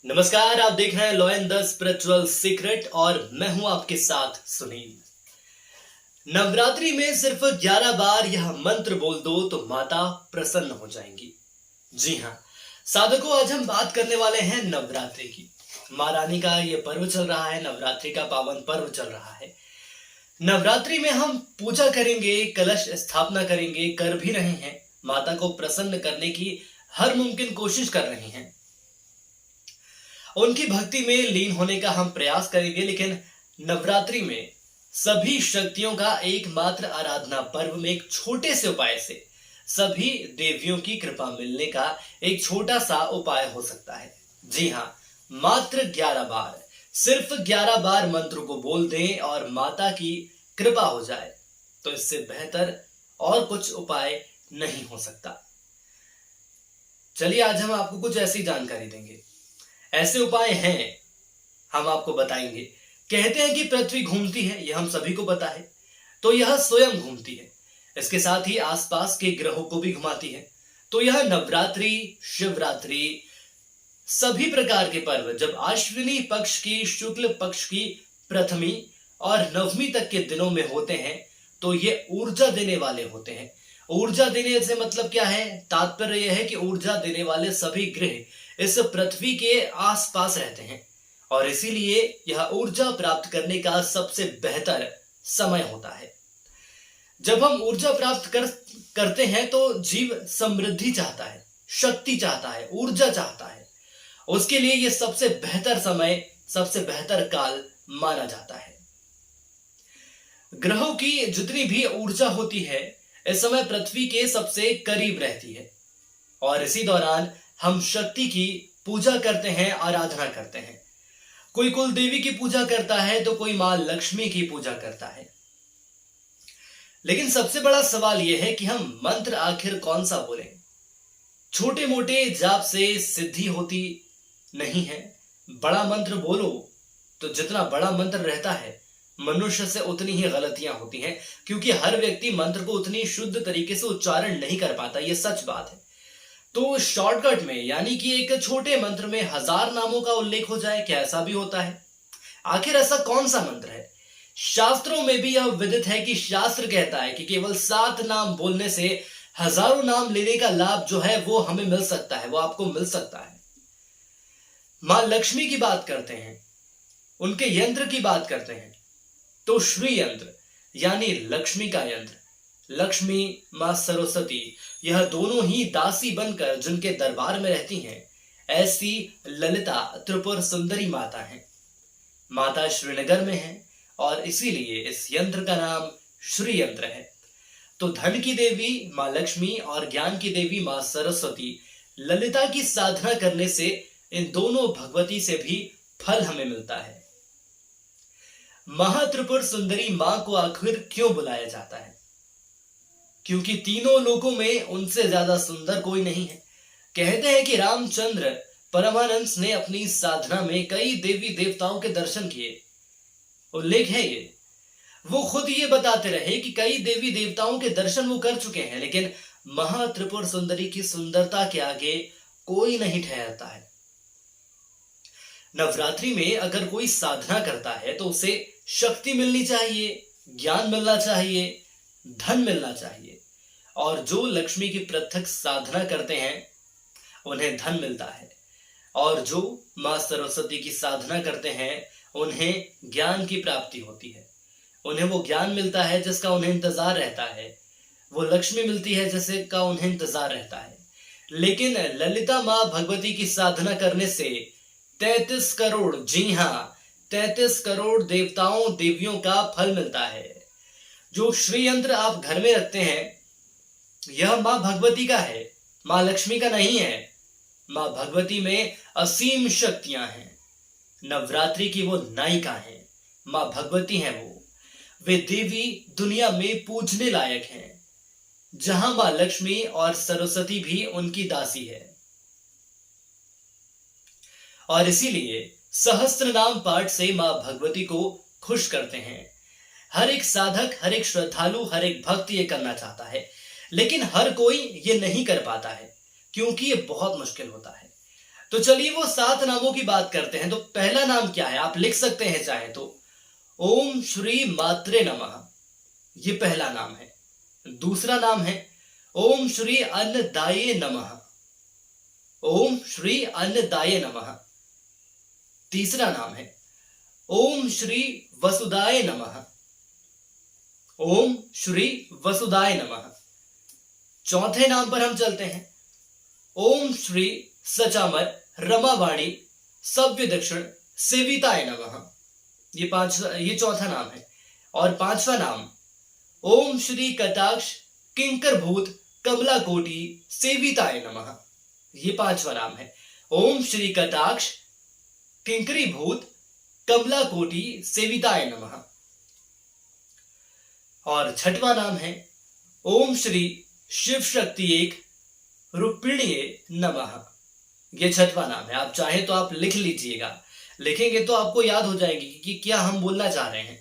नमस्कार, आप देख रहे हैं law and the spiritual secret और मैं हूं आपके साथ सुनील। नवरात्रि में सिर्फ 11 बार यह मंत्र बोल दो तो माता प्रसन्न हो जाएंगी। जी हाँ साधकों, आज हम बात करने वाले हैं नवरात्रि की। माँ रानी का ये पर्व चल रहा है, नवरात्रि का पावन पर्व चल रहा है। नवरात्रि में हम पूजा करेंगे, कलश स्थापना करेंगे, कर भी रहे हैं, माता को प्रसन्न करने की हर मुमकिन कोशिश कर रहे हैं, उनकी भक्ति में लीन होने का हम प्रयास करेंगे। लेकिन नवरात्रि में सभी शक्तियों का एकमात्र आराधना पर्व में एक छोटे से उपाय से सभी देवियों की कृपा मिलने का एक छोटा सा उपाय हो सकता है। जी हाँ, मात्र 11 बार, सिर्फ 11 बार मंत्र को बोल दें और माता की कृपा हो जाए तो इससे बेहतर और कुछ उपाय नहीं हो सकता। चलिए आज हम आपको कुछ ऐसी जानकारी देंगे, ऐसे उपाय हैं, हम आपको बताएंगे। कहते हैं कि पृथ्वी घूमती है, यह हम सभी को पता है, तो यह स्वयं घूमती है, इसके साथ ही आसपास के ग्रहों को भी घुमाती है। तो यह नवरात्रि, शिवरात्रि, सभी प्रकार के पर्व जब अश्विनी पक्ष की शुक्ल पक्ष की प्रथमी और नवमी तक के दिनों में होते हैं तो ये ऊर्जा देने वाले होते हैं। ऊर्जा देने से मतलब क्या है? तात्पर्य यह है कि ऊर्जा देने वाले सभी ग्रह इस पृथ्वी के आसपास रहते हैं और इसीलिए यह ऊर्जा प्राप्त करने का सबसे बेहतर समय होता है। जब हम ऊर्जा प्राप्त करते हैं तो जीव समृद्धि चाहता है, शक्ति चाहता है, ऊर्जा चाहता है। उसके लिए यह सबसे बेहतर समय, सबसे बेहतर काल माना जाता है। ग्रहों की जितनी भी ऊर्जा होती है इस समय पृथ्वी के सबसे करीब रहती है और इसी दौरान हम शक्ति की पूजा करते हैं, आराधना करते हैं। कोई कुल देवी की पूजा करता है तो कोई मां लक्ष्मी की पूजा करता है। लेकिन सबसे बड़ा सवाल यह है कि हम मंत्र आखिर कौन सा बोलें? छोटे मोटे जाप से सिद्धि होती नहीं है। बड़ा मंत्र बोलो तो जितना बड़ा मंत्र रहता है मनुष्य से उतनी ही गलतियां होती हैं, क्योंकि हर व्यक्ति मंत्र को उतनी शुद्ध तरीके से उच्चारण नहीं कर पाता, यह सच बात है। तो शॉर्टकट में, यानी कि एक छोटे मंत्र में 1000 नामों का उल्लेख हो जाए, क्या ऐसा भी होता है? आखिर ऐसा कौन सा मंत्र है? शास्त्रों में भी यह विदित है कि शास्त्र कहता है कि केवल 7 नाम बोलने से हजारों नाम लेने का लाभ जो है वो हमें मिल सकता है, वो आपको मिल सकता है। मां लक्ष्मी की बात करते हैं, उनके यंत्र की बात करते हैं तो श्री यंत्र यानी लक्ष्मी का यंत्र, लक्ष्मी, मां सरस्वती, यह दोनों ही दासी बनकर जिनके दरबार में रहती हैं, ऐसी ललिता त्रिपुर सुंदरी माता हैं। माता श्रीनगर में है और इसीलिए इस यंत्र का नाम श्री यंत्र है। तो धन की देवी मां लक्ष्मी और ज्ञान की देवी मां सरस्वती, ललिता की साधना करने से इन दोनों भगवती से भी फल हमें मिलता है। महात्रिपुर सुंदरी मां को आखिर क्यों बुलाया जाता है? क्योंकि तीनों लोकों में उनसे ज्यादा सुंदर कोई नहीं है। कहते हैं कि रामचंद्र परमानंद ने अपनी साधना में कई देवी देवताओं के दर्शन किए, उल्लेख है ये। वो खुद ये बताते रहे कि कई देवी देवताओं के दर्शन वो कर चुके हैं, लेकिन महात्रिपुर सुंदरी की सुंदरता के आगे कोई नहीं ठहरता है। नवरात्रि में अगर कोई साधना करता है तो उसे शक्ति मिलनी चाहिए, ज्ञान मिलना चाहिए, धन मिलना चाहिए। और जो लक्ष्मी की पृथक साधना करते हैं उन्हें धन मिलता है और जो मां सरस्वती की साधना करते हैं उन्हें ज्ञान की प्राप्ति होती है। उन्हें वो ज्ञान मिलता है जिसका उन्हें इंतजार रहता है, वो लक्ष्मी मिलती है जिसका का उन्हें इंतजार रहता है। लेकिन ललिता मां भगवती की साधना करने से 33 करोड़, जी हाँ 33 करोड़ देवताओं देवियों का फल मिलता है। जो श्री यंत्र आप घर में रखते हैं यह मां भगवती का है, मां लक्ष्मी का नहीं है। मां भगवती में असीम शक्तियां हैं। नवरात्रि की वो नायिका है, मां भगवती हैं वे देवी दुनिया में पूजने लायक हैं, जहां मां लक्ष्मी और सरस्वती भी उनकी दासी है। और इसीलिए सहस्त्र नाम पाठ से मां भगवती को खुश करते हैं। हर एक साधक, हर एक श्रद्धालु, हर एक भक्त ये करना चाहता है, लेकिन हर कोई ये नहीं कर पाता है क्योंकि ये बहुत मुश्किल होता है। तो चलिए वो 7 नामों की बात करते हैं। तो पहला नाम क्या है, आप लिख सकते हैं चाहे तो, ओम श्री मात्रे नमः, ये पहला नाम है। दूसरा नाम है ओम श्री अन्नदाये नमः, ओम श्री अन्नदाये नमः। तीसरा नाम है ओम श्री वसुदाय नमः, ओम श्री वसुदाय नमः। चौथे नाम पर हम चलते हैं, ओम श्री सचामर रमावाणी सव्य दक्षिण सेविताय नमः, ये चौथा नाम है। और पांचवा नाम ओम श्री कटाक्ष किंकर भूत कमला कोटि सेविताय नमः, ये पांचवा नाम है। ओम श्री कटाक्ष किंकरी भूत कमला कोटि सेविताय नमः। और छठवां नाम है ओम श्री शिव शक्ति एक रुक्मिणीये नमः, ये छठवां नाम है। आप चाहें तो आप लिख लीजिएगा, लिखेंगे तो आपको याद हो जाएगी कि क्या हम बोलना चाह रहे हैं।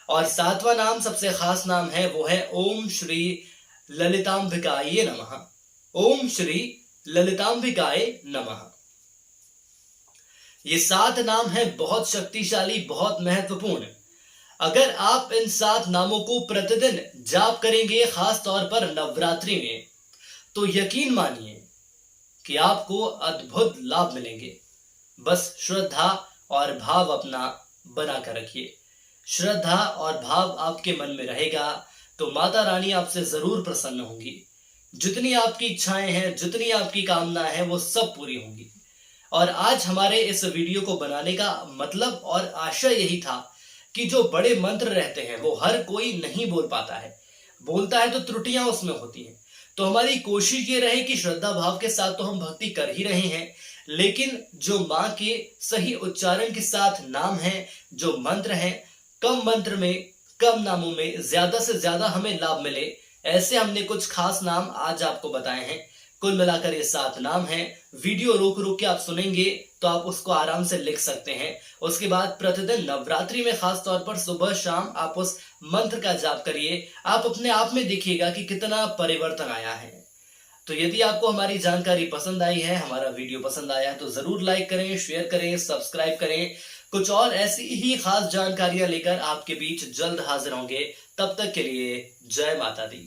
और सातवां नाम सबसे खास नाम है, वो है ओम श्री ललितांबिकाय नमः, ओम श्री ललितांबिकाय नमः। ये 7 नाम है बहुत शक्तिशाली, बहुत महत्वपूर्ण। अगर आप इन 7 नामों को प्रतिदिन जाप करेंगे, खास तौर पर नवरात्रि में, तो यकीन मानिए कि आपको अद्भुत लाभ मिलेंगे। बस श्रद्धा और भाव अपना बना कर रखिए। श्रद्धा और भाव आपके मन में रहेगा तो माता रानी आपसे जरूर प्रसन्न होंगी। जितनी आपकी इच्छाएं हैं, जितनी आपकी कामना है, वो सब पूरी होंगी। और आज हमारे इस वीडियो को बनाने का मतलब और आशय यही था कि जो बड़े मंत्र रहते हैं वो हर कोई नहीं बोल पाता है, बोलता है तो त्रुटियां उसमें होती हैं। तो हमारी कोशिश ये रहे कि श्रद्धा भाव के साथ तो हम भक्ति कर ही रहे हैं, लेकिन जो माँ के सही उच्चारण के साथ नाम है, जो मंत्र हैं, कम मंत्र में, कम नामों में ज्यादा से ज्यादा हमें लाभ मिले, ऐसे हमने कुछ खास नाम आज आपको बताए हैं। कुल मिलाकर ये 7 नाम हैं। वीडियो रोक रोक के आप सुनेंगे तो आप उसको आराम से लिख सकते हैं। उसके बाद प्रतिदिन नवरात्रि में खास तौर पर सुबह शाम आप उस मंत्र का जाप करिए। आप अपने आप में देखिएगा कि कितना परिवर्तन आया है। तो यदि आपको हमारी जानकारी पसंद आई है, हमारा वीडियो पसंद आया है, तो जरूर लाइक करें, शेयर करें, सब्सक्राइब करें। कुछ और ऐसी ही खास जानकारियां लेकर आपके बीच जल्द हाजिर होंगे। तब तक के लिए जय माता दी।